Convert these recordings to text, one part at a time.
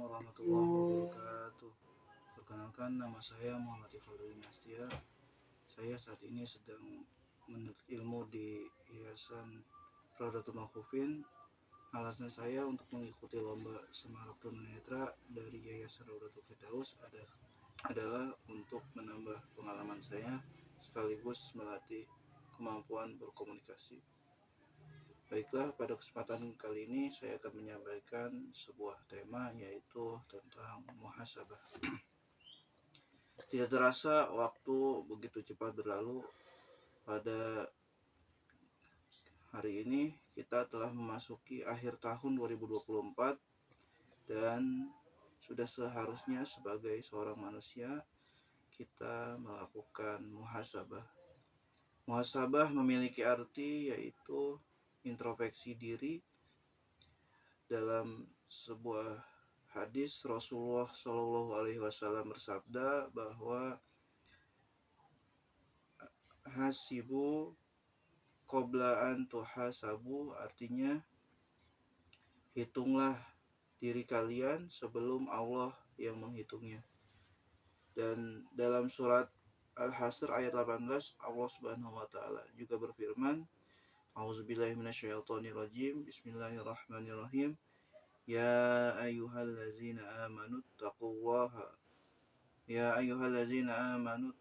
warahmatullahi wabarakatuh. Perkenalkan, nama saya Muhammad Ifadul Nastia. Saya saat ini sedang menuntut ilmu di Yayasan Raudatul Mahfufin. Alasan saya untuk mengikuti lomba Semarak Tunanetra dari Yayasan Raudatul Firdaus adalah untuk menambah pengalaman saya sekaligus melatih kemampuan berkomunikasi. Baiklah, pada kesempatan kali ini saya akan menyampaikan sebuah tema, yaitu tentang muhasabah. Tidak terasa waktu begitu cepat berlalu. Pada hari ini kita telah memasuki akhir tahun 2024 dan sudah seharusnya sebagai seorang manusia kita melakukan muhasabah. Muhasabah memiliki arti yaitu introspeksi diri. Dalam sebuah hadis Rasulullah Shallallahu Alaihi Wasallam bersabda bahwa hasibu qabla an tuhasabu, artinya hitunglah diri kalian sebelum Allah yang menghitungnya. Dan dalam surat Al-Hasr ayat 18 Allah Subhanahu wa taala juga berfirman, A'udzubillahi minasyaitonirrajim, Bismillahirrahmanirrahim. Ya ayyuhallazina amanu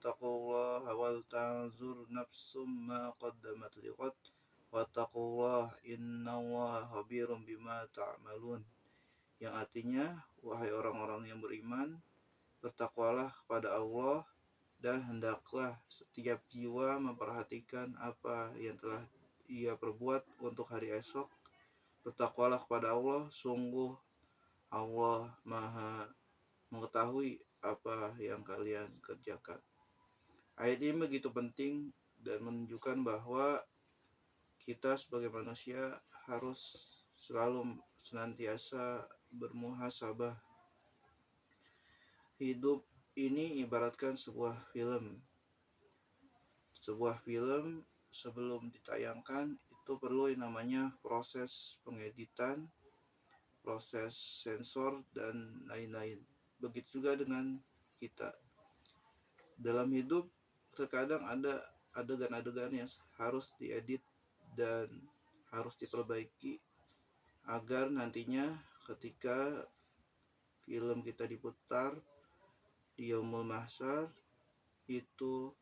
taqullaha wal tanzur nafsum ma qaddamat liqad wattaqullaha innallaha khabirum bima ta'malun. Yang artinya, wahai orang-orang yang beriman, bertakwalah kepada Allah dan hendaklah setiap jiwa memperhatikan apa yang telah ia perbuat untuk hari esok. Bertakwalah kepada Allah, sungguh Allah Maha mengetahui apa yang kalian kerjakan. Ayat ini begitu penting dan menunjukkan bahwa kita sebagai manusia harus selalu senantiasa bermuhasabah. Hidup ini ibaratkan sebuah film. Sebuah film sebelum ditayangkan itu perlu yang namanya proses pengeditan, proses sensor, dan lain-lain. Begitu juga dengan kita. Dalam hidup terkadang ada adegan-adegan yang harus diedit dan harus diperbaiki agar nantinya ketika film kita diputar di Yaumul Mahsyar, itu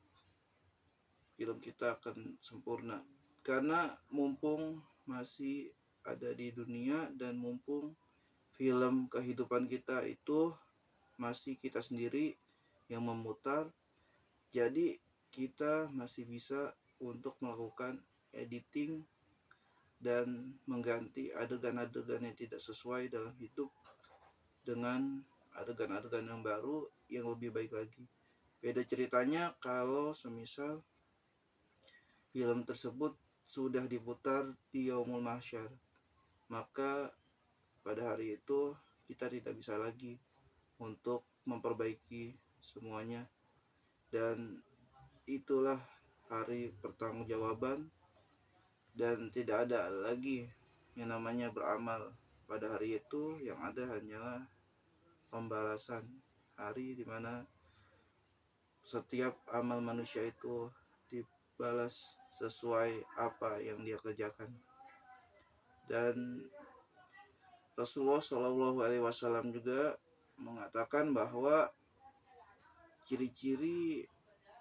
film kita akan sempurna. Karena mumpung masih ada di dunia dan mumpung film kehidupan kita itu masih kita sendiri yang memutar, jadi kita masih bisa untuk melakukan editing dan mengganti adegan-adegan yang tidak sesuai dalam hidup dengan adegan-adegan yang baru yang lebih baik lagi. Beda ceritanya kalau semisal film tersebut sudah diputar di Yaumul Mahsyar, maka pada hari itu kita tidak bisa lagi untuk memperbaiki semuanya, dan itulah hari pertanggungjawaban dan tidak ada lagi yang namanya beramal pada hari itu. Yang ada hanyalah pembalasan, hari dimana setiap amal manusia itu dibalas sesuai apa yang dia kerjakan. Dan Rasulullah Shallallahu Alaihi Wasallam juga mengatakan bahwa ciri-ciri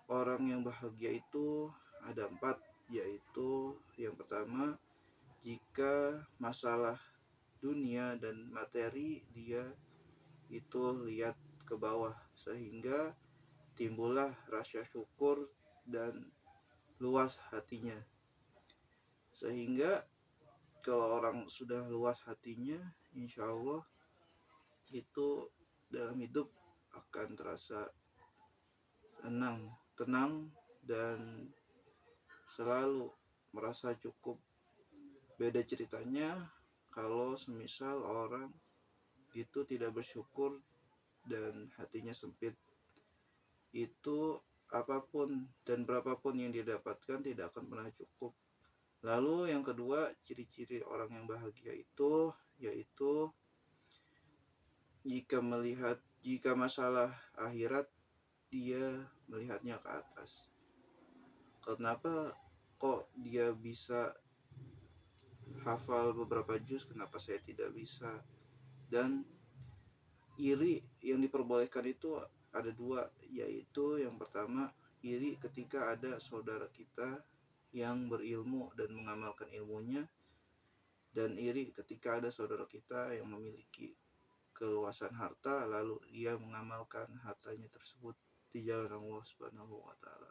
orang yang bahagia itu ada 4, yaitu yang pertama, jika masalah dunia dan materi dia itu lihat ke bawah sehingga timbullah rasa syukur dan luas hatinya. Sehingga kalau orang sudah luas hatinya, insya Allah itu dalam hidup akan terasa tenang dan selalu merasa cukup. Beda ceritanya kalau semisal orang itu tidak bersyukur dan hatinya sempit, itu apapun dan berapapun yang didapatkan tidak akan pernah cukup. Lalu yang kedua, ciri-ciri orang yang bahagia itu yaitu jika masalah akhirat dia melihatnya ke atas. Kenapa kok dia bisa hafal beberapa juz, kenapa saya tidak bisa? Dan iri yang diperbolehkan itu ada dua, yaitu yang pertama iri ketika ada saudara kita yang berilmu dan mengamalkan ilmunya, dan iri ketika ada saudara kita yang memiliki keluasan harta lalu ia mengamalkan hartanya tersebut di jalan Allah Subhanahu wa taala.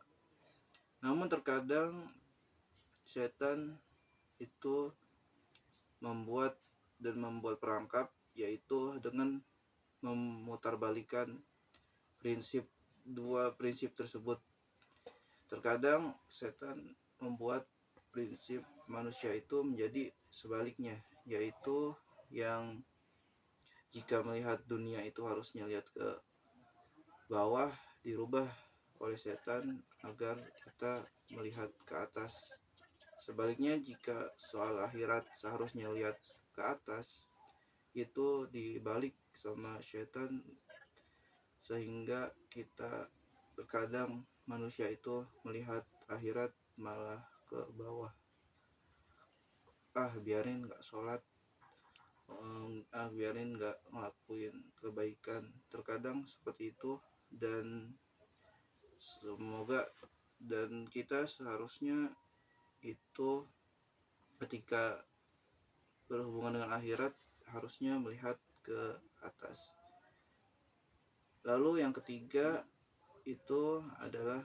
Namun terkadang setan itu membuat perangkap, yaitu dengan memutarbalikan dua prinsip tersebut. Terkadang setan membuat prinsip manusia itu menjadi sebaliknya, yaitu yang jika melihat dunia itu harusnya lihat ke bawah, dirubah oleh setan agar kita melihat ke atas. Sebaliknya, jika soal akhirat seharusnya lihat ke atas, itu dibalik sama setan, sehingga kita terkadang manusia itu melihat akhirat malah ke bawah. Biarin gak sholat, biarin gak ngelakuin kebaikan. Terkadang seperti itu, dan kita seharusnya itu ketika berhubungan dengan akhirat harusnya melihat ke atas. Lalu yang ketiga itu adalah